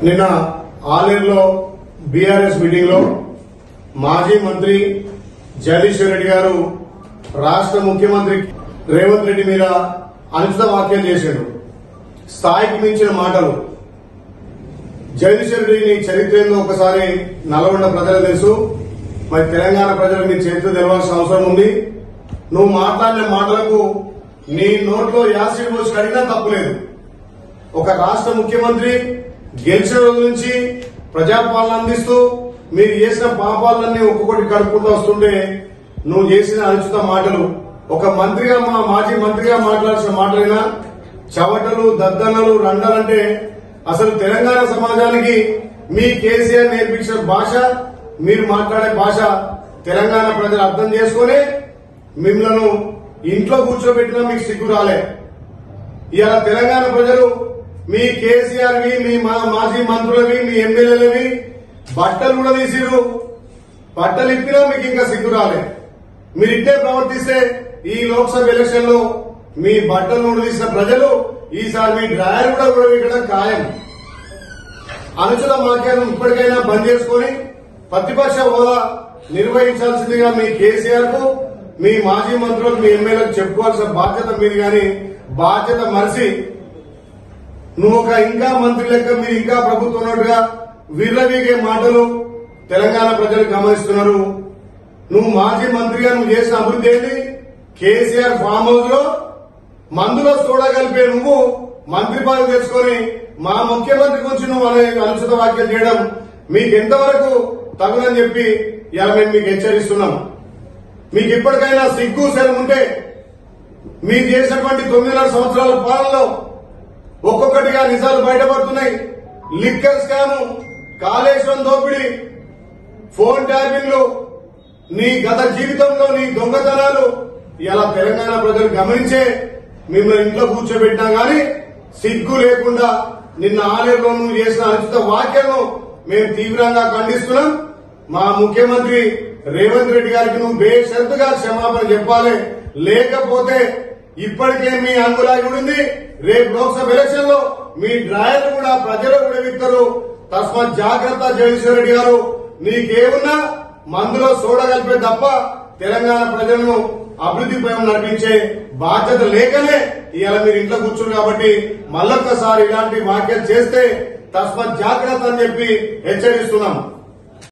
నిన్న ఆలేరులో BRS meeting లో మాజీ మంత్రి జగదీశ్వర్ రెడ్డి గారు రాష్ట్ర ముఖ్యమంత్రి రేవంత్ రెడ్డి మీద అనుచిత వ్యాఖ్యలు చేశాడు. స్థాయికి మించిన మాటలు. జగదీశ్వర్ రెడ్డిని చరిత్ర ఏందో ఒకసారి నల్గొండ ప్రజలకు తెలుసు, మరి తెలంగాణ ప్రజలకు నీ చరిత్ర తెలవాల్సిన అవసరం ఉంది. నువ్వు మాట్లాడిన మాటలకు నీ నోట్లో యాసిడ్ పోసి అడిగినా తప్పులేదు. ఒక రాష్ట్ర ముఖ్యమంత్రి గెలిచిన రోజు నుంచి ప్రజాపాలన అందిస్తూ మీరు చేసిన పాపాలన్నీ ఒక్కొక్కటి కడుక్కుంటూ వస్తుంటే నువ్వు చేసిన అనుచిత మాటలు ఒక మంత్రిగా మాజీ మంత్రిగా మాట్లాడాల్సిన మాటలైనా చవటలు దద్దనలు రండలంటే అసలు తెలంగాణ సమాజానికి మీ కేసీఆర్ నేర్పించిన భాష, మీరు మాట్లాడే భాష తెలంగాణ ప్రజలు అర్థం చేసుకుని మిమ్మల్ని ఇంట్లో కూర్చోబెట్టినా మీకు సిగ్గు రాలే. ఇవాళ తెలంగాణ ప్రజలు మీ కేసీఆర్వి, మీ మాజీ మంత్రులవి, మీ ఎమ్మెల్యేలవి బట్టలు కూడా తీసిరు. బట్టలు ఇప్పినా మీకు ఇంకా సిగ్గు రాలే. మీరు ఇట్టే ప్రవర్తిస్తే ఈ లోక్సభ ఎలక్షన్ లో మీ బట్టలు తీసిన ప్రజలు ఈసారి మీ డ్రాయర్ కూడా ఇక్కడ ఖాయం. అనుచిత వ్యాఖ్యలను ఇప్పటికైనా బంద్ చేసుకుని ప్రతిపక్ష హోదా నిర్వహించాల్సిందిగా మీ కేసీఆర్ కు, మీ మాజీ మంత్రులకు, మీ ఎమ్మెల్యేలకు చెప్పుకోవాల్సిన బాధ్యత మీది. కానీ బాధ్యత మరిచి నువ్వు ఒక ఇంకా మంత్రి లెక్క మీరు ఇంకా ప్రభుత్వం ఉన్నట్టుగా విర్రవీగే మాటలు తెలంగాణ ప్రజలు గమనిస్తున్నారు. నువ్వు మాజీ మంత్రిగా నువ్వు చేసిన అభివృద్ధి ఏంటి? కేసీఆర్ ఫామ్ హౌస్ లో మందులో సోడా కలిపే నువ్వు మంత్రి పదవి తెచ్చుకొని మా ముఖ్యమంత్రి గురించి నువ్వు అనుచిత వ్యాఖ్యలు చేయడం మీకు ఎంతవరకు తగునని చెప్పి ఇలా మేము మీకు హెచ్చరిస్తున్నాం. మీకు ఇప్పటికైనా సిగ్గు శరం ఉంటే మీరు చేసినటువంటి 9.5 సంవత్సరాల పాలనలో ఒక్కొక్కటిగా నిజాలు బయటపడుతున్నాయి. లిక్కర్ స్కామ్, కాళేశ్వరం దోపిడీ, ఫోన్ ట్యాపింగ్లు, నీ గత జీవితంలో నీ దొంగతనాలు ఇలా తెలంగాణ ప్రజలు గమనించే మిమ్మల్ని ఇంట్లో కూర్చోబెట్టినా గానీ సిగ్గు లేకుండా నిన్న ఆలేరులో నువ్వు చేసిన అనుచిత వ్యాఖ్యలను మేము తీవ్రంగా ఖండిస్తున్నాం. మా ముఖ్యమంత్రి రేవంత్ రెడ్డి గారికి నువ్వు బేషరతుగా క్షమాపణ చెప్పాలి. లేకపోతే ఇప్పటికే మీ అంగులాగి ఉంది. రేపు లోక్సభ ఎలక్షన్ లో మీ డ్రాయర్లు కూడా ప్రజలు కూడా విస్తారు. తస్మాత్ జాగ్రత్త జగదీశ్వర్ రెడ్డి గారు. నీకేమున్నా మందులో సోడా కలిపే తప్ప తెలంగాణ ప్రజలను అభివృద్ధి పైన నడిపించే బాధ్యత లేకనే ఇవాళ మీరు ఇంట్లో కూర్చున్నారు. కాబట్టి మళ్ళొక్కసారి ఇలాంటి వ్యాఖ్యలు చేస్తే తస్మాత్ జాగ్రత్త అని చెప్పి హెచ్చరిస్తున్నాం.